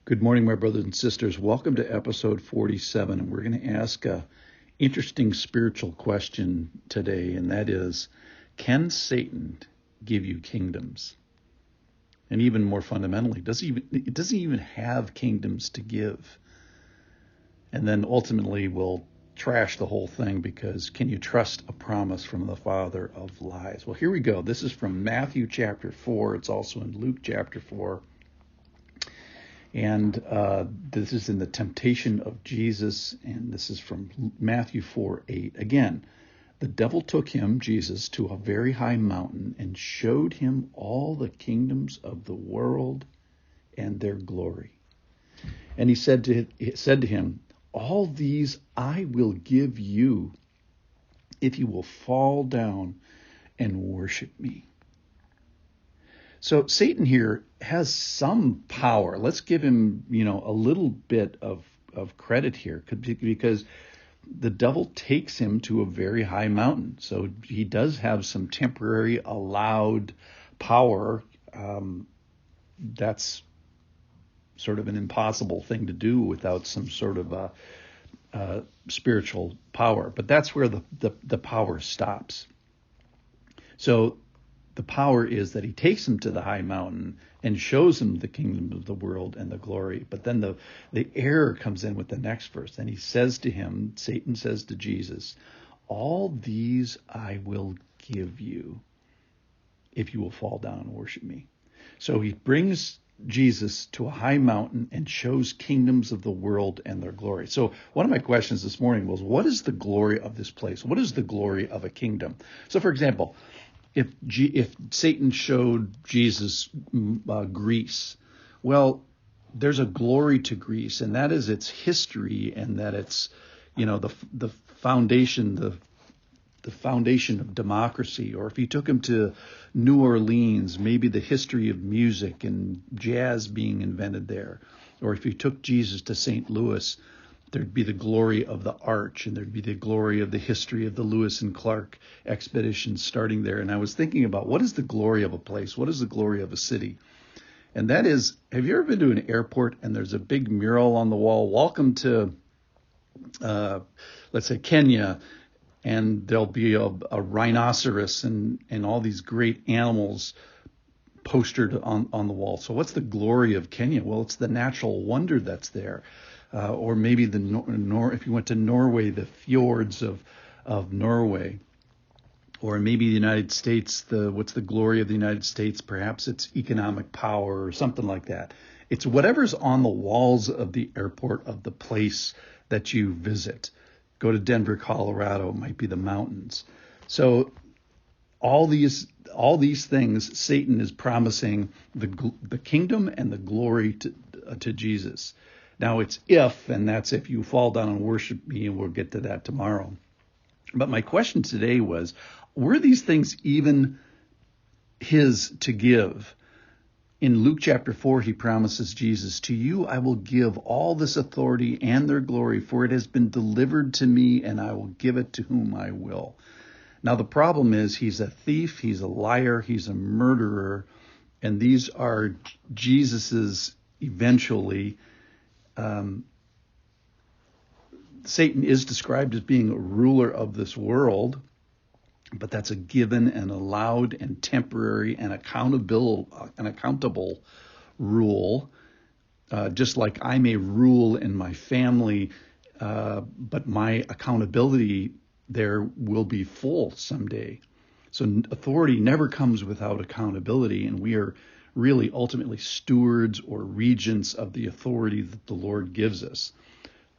Good morning, my brothers and sisters. Welcome to episode 47. And we're going to ask an interesting spiritual question today, and that is, can Satan give you kingdoms? And even more fundamentally, does he even have kingdoms to give? And then ultimately we'll trash the whole thing because can you trust a promise from the father of lies? Well, here we go. This is from Matthew chapter 4. It's also in Luke chapter 4. And this is in the temptation of Jesus, and this is from Matthew 4:8. Again, the devil took him, Jesus, to a very high mountain and showed him all the kingdoms of the world and their glory. And he said to him, all these I will give you if you will fall down and worship me. So Satan here has some power. Let's give him, a little bit of credit here, because the devil takes him to a very high mountain. So he does have some temporary allowed power. That's sort of an impossible thing to do without some sort of spiritual power. But that's where the power stops. So the power is that he takes him to the high mountain and shows him the kingdom of the world and the glory. But then the error comes in with the next verse. And he says to him, Satan says to Jesus, all these I will give you if you will fall down and worship me. So he brings Jesus to a high mountain and shows kingdoms of the world and their glory. So one of my questions this morning was, what is the glory of this place? What is the glory of a kingdom? So for example, if Satan showed Jesus Greece, well, there's a glory to Greece, and that is its history, and that it's, the foundation, the foundation of democracy. Or if he took him to New Orleans, maybe the history of music and jazz being invented there. Or if he took Jesus to St. Louis, there'd be the glory of the arch, and there'd be the glory of the history of the Lewis and Clark expeditions starting there. And I was thinking about, what is the glory of a place? What is the glory of a city? And that is, have you ever been to an airport and there's a big mural on the wall, welcome to, let's say, Kenya, and there'll be a rhinoceros and all these great animals postered on the wall. So what's the glory of Kenya? Well, it's the natural wonder that's there. Or maybe if you went to Norway, the fjords of Norway. Or maybe the United States, what's the glory of the United States? Perhaps it's economic power or something like that. It's whatever's on the walls of the airport of the place that you visit. Go to Denver, Colorado, it might be the mountains. So all these things, Satan is promising the kingdom and the glory to Jesus. Now it's if, and that's if you fall down and worship me, and we'll get to that tomorrow. But my question today was, were these things even his to give? In Luke chapter 4, he promises Jesus, to you I will give all this authority and their glory, for it has been delivered to me, and I will give it to whom I will. Now the problem is, he's a thief, he's a liar, he's a murderer, and these are Jesus's eventually. Satan is described as being a ruler of this world, but that's a given and allowed and temporary and accountable rule. Just like I may rule in my family, but my accountability there will be full someday. So authority never comes without accountability, and we are really ultimately stewards or regents of the authority that the Lord gives us.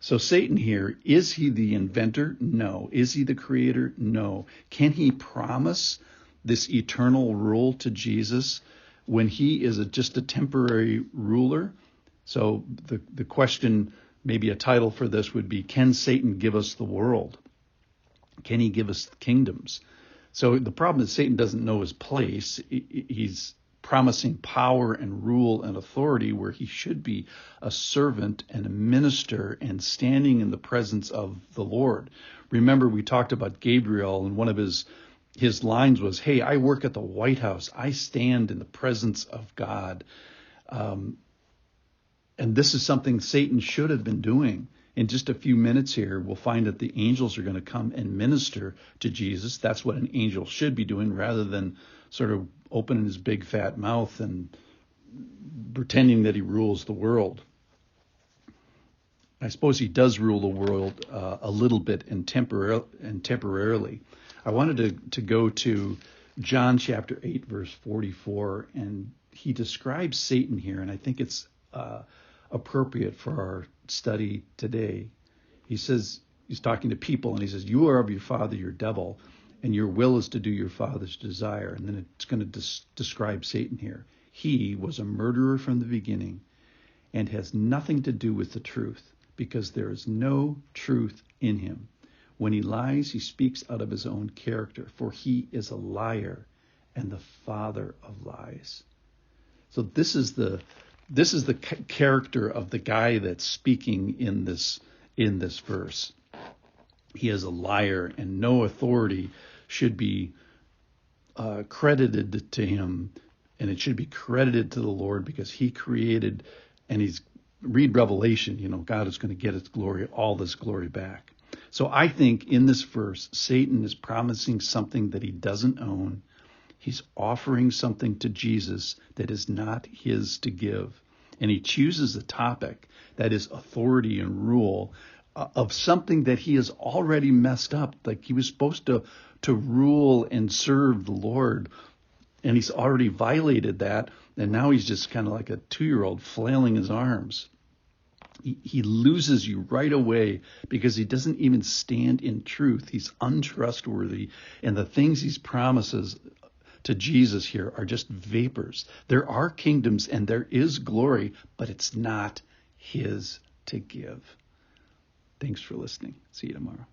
So Satan here, is he the inventor? No. Is he the creator? No. Can he promise this eternal rule to Jesus when he is just a temporary ruler? So the question, maybe a title for this would be, can Satan give us the world? Can he give us kingdoms? So the problem is Satan doesn't know his place. He's promising power and rule and authority where he should be a servant and a minister and standing in the presence of the Lord. Remember, we talked about Gabriel, and one of his lines was, hey, I work at the White House. I stand in the presence of God. And this is something Satan should have been doing. In just a few minutes here, we'll find that the angels are going to come and minister to Jesus. That's what an angel should be doing, rather than sort of opening his big fat mouth and pretending that he rules the world. I suppose he does rule the world a little bit and temporarily. I wanted to go to John chapter 8, verse 44, and he describes Satan here, and I think it's appropriate for our study today. He says, he's talking to people, and he says, "You are of your father, your devil, and your will is to do your father's desire." And then it's going to describe Satan here. "He was a murderer from the beginning and has nothing to do with the truth, because there is no truth in him. When he lies, he speaks out of his own character, for he is a liar and the father of lies." So this is the character of the guy that's speaking in this verse. He is a liar, and no authority should be credited to him, and it should be credited to the Lord, because he created, and read Revelation, God is going to get his glory, all this glory back. So I think in this verse, Satan is promising something that he doesn't own. He's offering something to Jesus that is not his to give. And he chooses a topic that is authority and rule of something that he has already messed up. Like, he was supposed to rule and serve the Lord, and he's already violated that. And now he's just kind of like a 2-year-old flailing his arms. He loses you right away because he doesn't even stand in truth. He's untrustworthy, and the things he promises to Jesus here are just vapors. There are kingdoms and there is glory, but it's not his to give. Thanks for listening. See you tomorrow.